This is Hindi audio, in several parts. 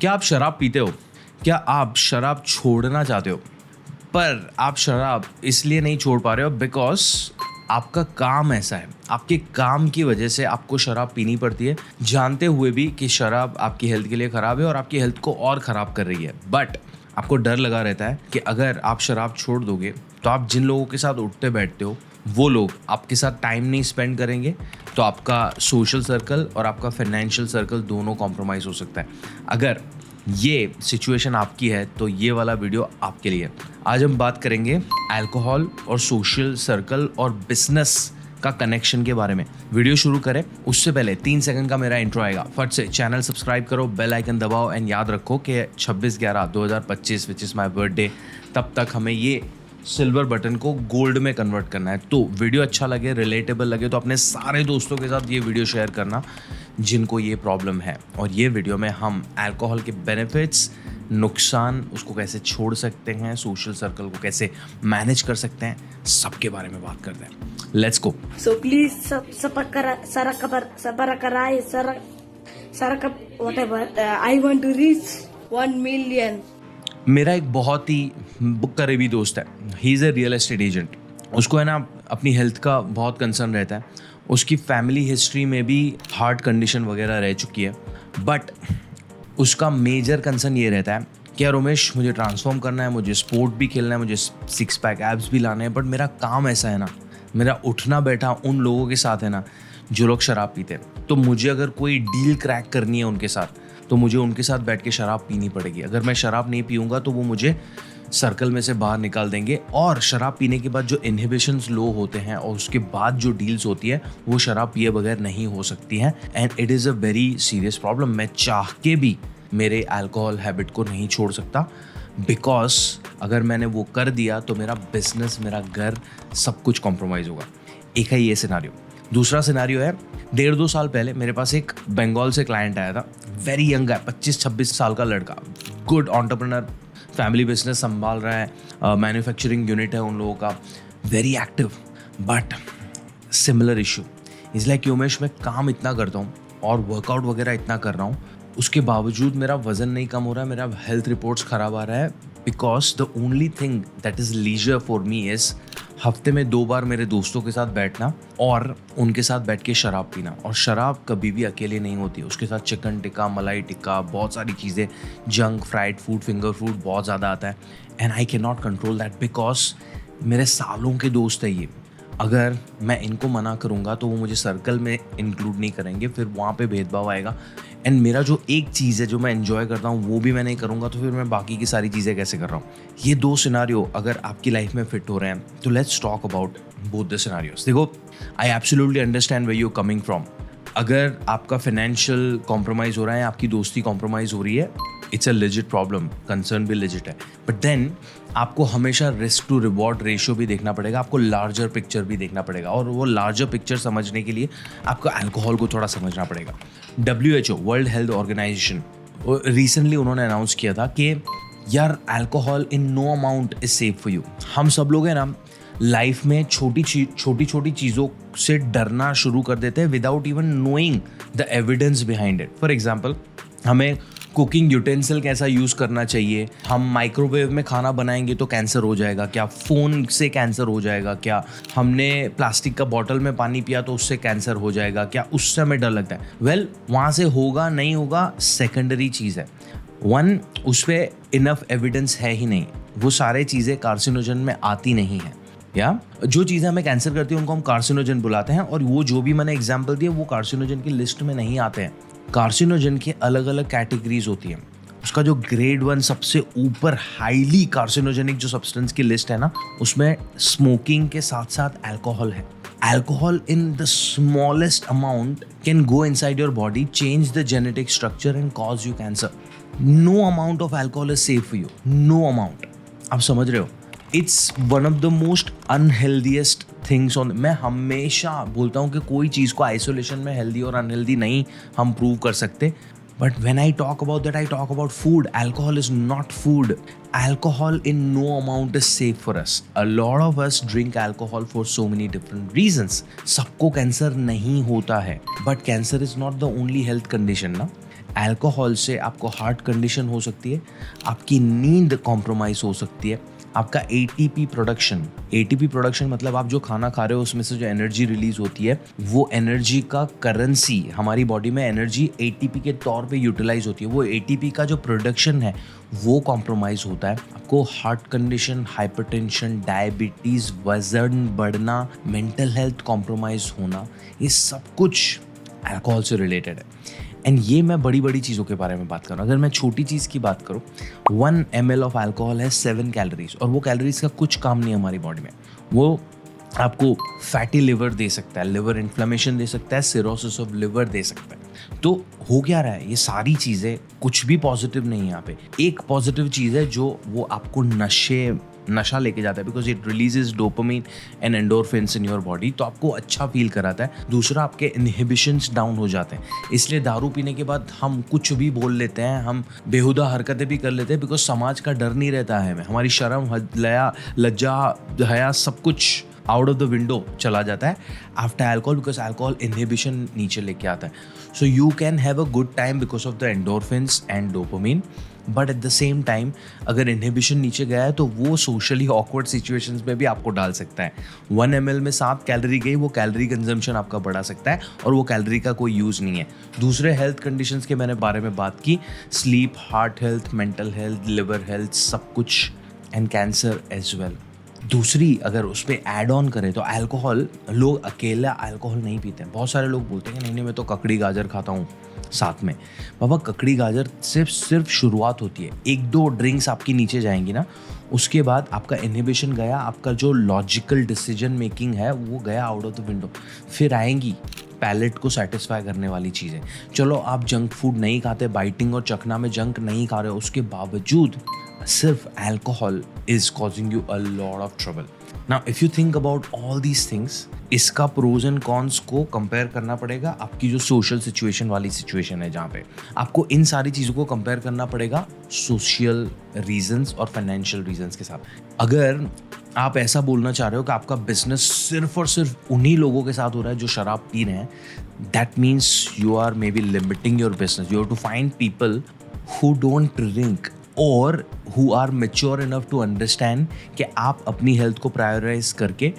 क्या आप शराब पीते हो? क्या आप शराब छोड़ना चाहते हो, पर आप शराब इसलिए नहीं छोड़ पा रहे हो बिकॉज आपका काम ऐसा है, आपके काम की वजह से आपको शराब पीनी पड़ती है, जानते हुए भी कि शराब आपकी हेल्थ के लिए ख़राब है और आपकी हेल्थ को और ख़राब कर रही है। बट आपको डर लगा रहता है कि अगर आप शराब छोड़ दोगे तो आप जिन लोगों के साथ उठते बैठते हो वो लोग आपके साथ टाइम नहीं स्पेंड करेंगे, तो आपका सोशल सर्कल और आपका फाइनेंशियल सर्कल दोनों कॉम्प्रोमाइज़ हो सकता है। अगर ये सिचुएशन आपकी है तो ये वाला वीडियो आपके लिए। आज हम बात करेंगे अल्कोहल और सोशल सर्कल और बिजनेस का कनेक्शन के बारे में। वीडियो शुरू करें उससे पहले 3 सेकंड का मेरा इंट्रो आएगा। फट से चैनल सब्सक्राइब करो, बेल आइकन दबाओ एंड याद रखो कि 26/11/2025 विच इज़ माय बर्थडे, तब तक हमें ये सिल्वर बटन को गोल्ड में कन्वर्ट करना है। तो वीडियो अच्छा लगे, रिलेटेबल लगे तो अपने सारे दोस्तों के साथ ये वीडियो शेयर करना जिनको ये प्रॉब्लम है। और ये वीडियो में हम अल्कोहल के बेनिफिट्स, नुकसान, उसको कैसे छोड़ सकते हैं, सोशल सर्कल को कैसे मैनेज कर सकते हैं, सबके बारे में बात करते हैं। Let's go. So please whatever. I want to reach 1 million. मेरा एक बहुत ही करीबी दोस्त है, he is a real estate agent. उसको है ना अपनी हेल्थ का बहुत कंसर्न रहता है। उसकी फैमिली हिस्ट्री में भी हार्ट कंडीशन वगैरह रह चुकी है, बट उसका मेजर कंसर्न ये रहता है कि यार उमेश, मुझे ट्रांसफॉर्म करना है, मुझे स्पोर्ट भी खेलना है, मुझे 6 पैक एब्स भी लाने हैं, बट मेरा काम ऐसा है ना, मेरा उठना बैठा उन लोगों के साथ है ना जो लोग शराब पीते हैं। तो मुझे अगर कोई डील क्रैक करनी है उनके साथ तो मुझे उनके साथ बैठ के शराब पीनी पड़ेगी। अगर मैं शराब नहीं पीऊँगा तो वो मुझे सर्कल में से बाहर निकाल देंगे, और शराब पीने के बाद जो इनहिबिशंस लो होते हैं और उसके बाद जो डील्स होती है वो शराब पिए बगैर नहीं हो सकती हैं। And it is a very serious problem. मैं चाह के भी मेरे अल्कोहल हैबिट को नहीं छोड़ सकता, बिकॉज अगर मैंने वो कर दिया तो मेरा बिजनेस, मेरा घर, सब कुछ कॉम्प्रोमाइज़ होगा। एक है ये सिनारियो। दूसरा सिनारियो है, 1.5-2 साल पहले मेरे पास एक बंगाल से क्लाइंट आया था। वेरी यंग है, 25-26 साल का लड़का, गुड एंटरप्रेन्योर, फैमिली बिजनेस संभाल रहा है, मैन्युफैक्चरिंग यूनिट है उन लोगों का, very active. But similar issue is like Umesh, मैं काम इतना करता हूँ और वर्कआउट वगैरह इतना कर रहा हूँ, उसके बावजूद मेरा वज़न नहीं कम हो रहा है, मेरा हेल्थ रिपोर्ट्स ख़राब आ रहा है, because the only thing that is leisure for me is हफ्ते में 2 बार मेरे दोस्तों के साथ बैठना और उनके साथ बैठ के शराब पीना। और शराब कभी भी अकेले नहीं होती, उसके साथ चिकन टिक्का, मलाई टिक्का, बहुत सारी चीज़ें, junk fried food, finger food बहुत ज़्यादा आता है। And I can not control that because मेरे सालों के दोस्त है ये। अगर मैं इनको मना करूँगा तो वो मुझे सर्कल में इंक्लूड नहीं करेंगे, फिर वहाँ पे भेदभाव आएगा। एंड मेरा जो एक चीज़ है जो मैं एंजॉय करता हूँ वो भी मैं नहीं करूँगा, तो फिर मैं बाकी की सारी चीज़ें कैसे कर रहा हूँ। ये 2 सिनारियो अगर आपकी लाइफ में फिट हो रहे हैं तो let's talk about both the scenarios. देखो, I absolutely understand where you are coming from. अगर आपका फाइनेंशियल कॉम्प्रोमाइज़ हो रहा है, आपकी दोस्ती कॉम्प्रोमाइज़ हो रही है, it's a legit problem, concern भी लेजिट है। बट देन आपको हमेशा रिस्क टू रिवॉर्ड रेशियो भी देखना पड़ेगा, आपको लार्जर पिक्चर भी देखना पड़ेगा, और वो लार्जर पिक्चर समझने के लिए आपको अल्कोहल को थोड़ा समझना पड़ेगा। WHO, world health organisation, recently उन्होंने अनाउंस किया था कि यार alcohol in no amount is safe for you. हम सब लोग हैं ना लाइफ में छोटी छोटी चीज़ों से डरना शुरू कर देते हैं without even knowing the evidence behind it. For example, हमें कुकिंग यूटेंसिल कैसा यूज़ करना चाहिए, हम माइक्रोवेव में खाना बनाएंगे तो कैंसर हो जाएगा क्या, फ़ोन से कैंसर हो जाएगा क्या, हमने प्लास्टिक का बॉटल में पानी पिया तो उससे कैंसर हो जाएगा क्या, उससे हमें डर लगता है। वेल, वहाँ से होगा नहीं होगा सेकेंडरी चीज़ है। वन, उस पर इनफ एविडेंस है ही नहीं, वो सारे चीज़ें कार्सिनोजन में आती नहीं है, या जो चीज़ें हमें कैंसर करती है उनको हम कार्सिनोजन बुलाते हैं, और वो जो भी मैंने एग्जाम्पल दिया वो कार्सिनोजन की लिस्ट में नहीं आते हैं। कार्सिनोजन की अलग अलग कैटेगरीज होती हैं। उसका जो ग्रेड 1 सबसे ऊपर हाईली कार्सिनोजेनिक जो सब्सटेंस की लिस्ट है ना, उसमें स्मोकिंग के साथ साथ अल्कोहल है। Alcohol in the smallest amount can go inside your body, change the genetic structure and cause you cancer. No amount of alcohol is safe for you, no amount. आप समझ रहे हो? It's one of the most unhealthiest things on. मैं हमेशा बोलता हूँ कि कोई चीज़ को आइसोलेशन में हेल्दी और अनहेल्दी नहीं हम प्रूव कर सकते, but when I talk about that I talk about food. Alcohol is not food. Alcohol in no amount is safe for us. A lot of us drink alcohol for so many different reasons. सबको कैंसर नहीं होता है, but cancer is not the only health condition ना. अल्कोहल से आपको हार्ट कंडीशन हो सकती है, आपकी नींद कॉम्प्रोमाइज़ हो सकती है, आपका एटीपी प्रोडक्शन मतलब आप जो खाना खा रहे हो उसमें से जो एनर्जी रिलीज होती है, वो एनर्जी का करेंसी, हमारी बॉडी में एनर्जी एटीपी के तौर पे यूटिलाइज होती है, वो एटीपी का जो प्रोडक्शन है वो कॉम्प्रोमाइज़ होता है। आपको हार्ट कंडीशन, हाइपरटेंशन, डायबिटीज़, वजन बढ़ना, मेंटल हेल्थ कॉम्प्रोमाइज़ होना, ये सब कुछ अल्कोहल से रिलेटेड है। एंड ये मैं बड़ी बड़ी चीज़ों के बारे में बात कर रहा हूँ। अगर मैं छोटी चीज़ की बात करूँ, 1 ml ऑफ अल्कोहल है 7 कैलोरीज, और वो कैलोरीज का कुछ काम नहीं है हमारी बॉडी में। वो आपको फैटी लिवर दे सकता है, लिवर इन्फ्लेमेशन दे सकता है, सिरोसिस ऑफ लिवर दे सकता है। तो हो क्या रहा है, ये सारी चीज़ें, कुछ भी पॉजिटिव नहीं है यहाँ पे। एक पॉजिटिव चीज़ है जो वो आपको नशा लेके जाता है, because it releases dopamine and endorphins in your body, तो आपको अच्छा फील कराता है। दूसरा, आपके इनहिबिशंस डाउन हो जाते हैं, इसलिए दारू पीने के बाद हम कुछ भी बोल लेते हैं, हम बेहुदा हरकतें भी कर लेते हैं, बिकॉज समाज का डर नहीं रहता है हमें, हमारी शर्म, लज्जा, हया, सब कुछ आउट ऑफ द विंडो चला जाता है after alcohol, because alcohol inhibition नीचे लेके आता है। So you can have a good time because of the endorphins and dopamine, but at the same time अगर इनहिबिशन नीचे गया है तो वो सोशली ऑकवर्ड सिचुएशंस में भी आपको डाल सकता है। 1 ml में 7 कैलोरी गई, वो कैलोरी कंजम्पशन आपका बढ़ा सकता है, और वो कैलोरी का कोई यूज़ नहीं है। दूसरे हेल्थ कंडीशंस के मैंने बारे में बात की, sleep, heart health, mental health, liver health, सब कुछ, एंड कैंसर एज वेल। दूसरी अगर उस पर ऐड ऑन करें तो अल्कोहल, लोग अकेला अल्कोहल नहीं पीते हैं। बहुत सारे लोग बोलते हैं कि नहीं मैं तो ककड़ी गाजर खाता हूँ साथ में। बाबा, ककड़ी गाजर सिर्फ शुरुआत होती है। 1-2 ड्रिंक्स आपकी नीचे जाएंगी ना, उसके बाद आपका इनहिबिशन गया, आपका जो लॉजिकल डिसीजन मेकिंग है वो गया आउट ऑफ द विंडो। फिर आएंगी पैलेट को सेटिस्फाई करने वाली चीज़ें। चलो आप जंक फूड नहीं खाते, बाइटिंग और चखना में जंक नहीं खा रहे हो, उसके बावजूद सिर्फ alcohol is causing you a lot of trouble. Now if you think about all these things, इसका प्रोज एंड कॉन्स को कंपेयर करना पड़ेगा आपकी जो सोशल सिचुएशन वाली सिचुएशन है, जहाँ पे आपको इन सारी चीज़ों को कंपेयर करना पड़ेगा सोशल रीजंस और फाइनेंशियल रीजंस के साथ। अगर आप ऐसा बोलना चाह रहे हो कि आपका बिजनेस सिर्फ और सिर्फ उन्हीं लोगों के साथ हो रहा है जो शराब पी रहे हैं, that means you are maybe limiting your business. You have to find people who don't drink और who are mature enough to understand कि आप अपनी हेल्थ को प्रायोराइज करके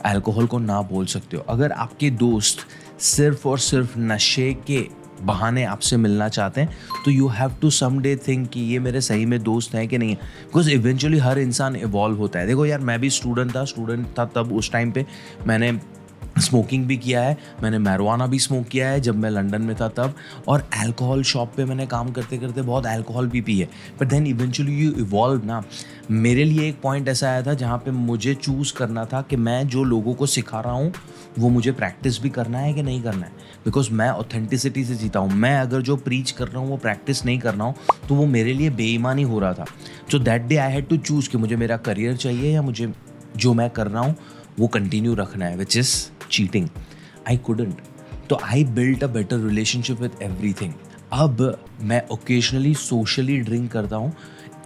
अल्कोहल को ना बोल सकते हो। अगर आपके दोस्त सिर्फ और सिर्फ नशे के बहाने आपसे मिलना चाहते हैं, तो you have to someday think कि ये मेरे सही में दोस्त हैं कि नहीं है, बिकॉज इवेंचुअली हर इंसान इवॉल्व होता है। देखो यार, मैं भी स्टूडेंट था तब, उस टाइम पे मैंने स्मोकिंग भी किया है, मैंने मैरिजुआना भी स्मोक किया है जब मैं लंदन में था तब, और अल्कोहल शॉप पे मैंने काम करते करते बहुत अल्कोहल भी पी है। But then eventually you evolve ना। मेरे लिए एक पॉइंट ऐसा आया था जहाँ पे मुझे चूज़ करना था कि मैं जो लोगों को सिखा रहा हूँ वो मुझे प्रैक्टिस भी करना है कि नहीं करना है, बिकॉज मैं ऑथेंटिसिटी से जीता हूँ। मैं अगर जो प्रीच कर रहा हूँ वो प्रैक्टिस नहीं कर रहा हूँ तो वो मेरे लिए बेईमानी हो रहा था। So that day I had to choose कि मुझे मेरा करियर चाहिए या मुझे जो मैं कर रहा हूँ वो कंटिन्यू रखना है, which is cheating. I couldn't. तो I built a better relationship with everything. अब मैं occasionally socially drink करता हूँ,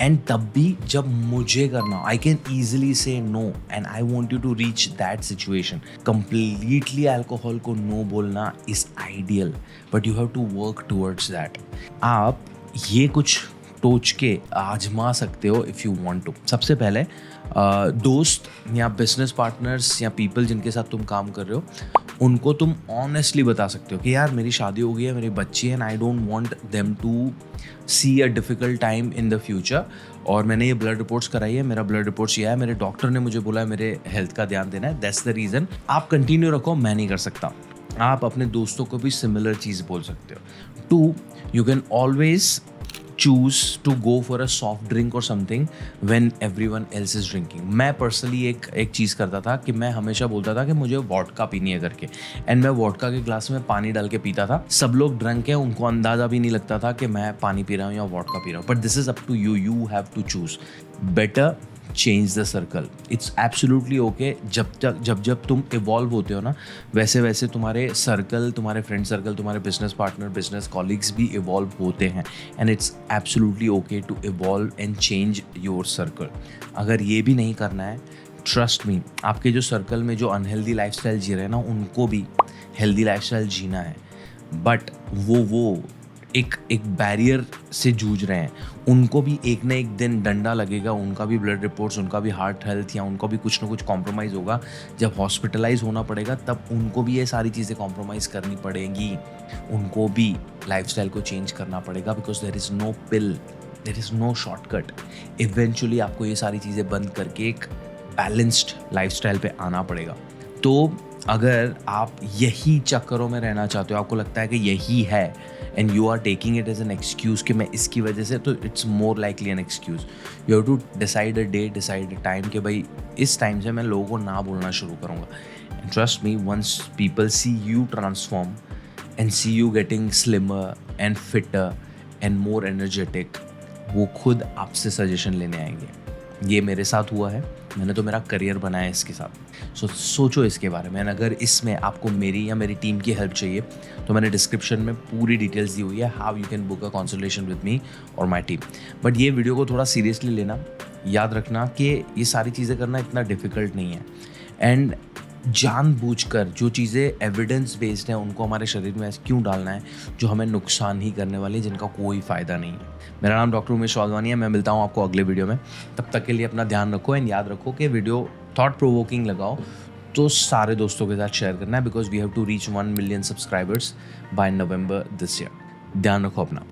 and तब भी जब मुझे करना हो, I can easily say no, and I want you to reach that situation. Completely alcohol को no बोलना is ideal, but you have to work towards that. आप ये कुछ टोच के आजमा सकते हो इफ़ यू वांट टू। सबसे पहले दोस्त या बिजनेस पार्टनर्स या पीपल जिनके साथ तुम काम कर रहे हो, उनको तुम ऑनेस्टली बता सकते हो कि यार मेरी शादी हो गई है, मेरी बच्ची है, and I don't want them to see a difficult time in the future, और मैंने ये ब्लड रिपोर्ट्स कराई है, मेरा ब्लड रिपोर्ट्स ये है, मेरे डॉक्टर ने मुझे बोला है मेरे हेल्थ का ध्यान देना है, दैट्स द रीज़न। आप कंटिन्यू रखो, मैं नहीं कर सकता। आप अपने दोस्तों को भी सिमिलर चीज़ बोल सकते हो। 2, you can always choose to go for a soft drink or something when everyone else is drinking. मैं पर्सनली एक चीज़ करता था कि मैं हमेशा बोलता था कि मुझे वोडका पीनी है करके, एंड मैं वोडका के ग्लास में पानी डाल के पीता था। सब लोग ड्रंक हैं, उनको अंदाज़ा भी नहीं लगता था कि मैं पानी पी रहा हूँ या वोडका पी रहा हूँ। But this is up to you, you have to choose. Better change the circle, it's absolutely okay. जब तुम इवॉल्व होते हो ना, वैसे वैसे तुम्हारे सर्कल, तुम्हारे फ्रेंड सर्कल, तुम्हारे बिजनेस पार्टनर, बिजनेस कॉलीग्स भी इवॉल्व होते हैं, and it's absolutely okay to evolve and change your circle. अगर ये भी नहीं करना है, ट्रस्ट मी, आपके जो सर्कल में जो अनहेल्दी लाइफस्टाइल जी रहे हैं ना, उनको भी हेल्दी लाइफस्टाइल जीना है, बट वो एक बैरियर से जूझ रहे हैं, उनको भी एक ना एक दिन डंडा लगेगा, उनका भी ब्लड रिपोर्ट्स, उनका भी हार्ट हेल्थ या उनका भी कुछ ना कुछ कॉम्प्रोमाइज़ होगा। जब हॉस्पिटलाइज होना पड़ेगा तब उनको भी ये सारी चीज़ें कॉम्प्रोमाइज़ करनी पड़ेंगी, उनको भी लाइफस्टाइल को चेंज करना पड़ेगा, because there is no pill, there is no shortcut. Eventually आपको ये सारी चीज़ें बंद करके एक बैलेंस्ड लाइफस्टाइल पे आना पड़ेगा। तो अगर आप यही चक्करों में रहना चाहते हो, आपको लगता है कि यही है and you are taking it as an excuse कि मैं इसकी वजह से, तो it's more likely an excuse. You have to decide a day, decide a time कि भाई इस टाइम से मैं लोगों को ना बोलना शुरू करूँगा। And trust me, once people see you transform and see you getting slimmer and fitter and more energetic, वो खुद आपसे सजेशन लेने आएंगे। ये मेरे साथ हुआ है, मैंने तो मेरा करियर बनाया है इसके साथ। सोचो इसके बारे में। अगर इसमें आपको मेरी या मेरी टीम की हेल्प चाहिए तो मैंने डिस्क्रिप्शन में पूरी डिटेल्स दी हुई है, how you can book a consultation with me और माय टीम। बट ये वीडियो को थोड़ा सीरियसली लेना, याद रखना कि ये सारी चीज़ें करना इतना डिफ़िकल्ट नहीं है। एंड जानबूझकर जो चीज़ें एविडेंस बेस्ड हैं उनको हमारे शरीर में क्यों डालना है जो हमें नुकसान ही करने वाली, जिनका कोई फ़ायदा नहीं है। मेरा नाम डॉक्टर उमेश वाधवानी है, मैं मिलता हूँ आपको अगले वीडियो में। तब तक के लिए अपना ध्यान रखो एंड याद रखो कि वीडियो थॉट प्रोवोकिंग लगाओ तो सारे दोस्तों के साथ शेयर करना है, because we have to reach 1 million subscribers by November this year. ध्यान रखो अपना।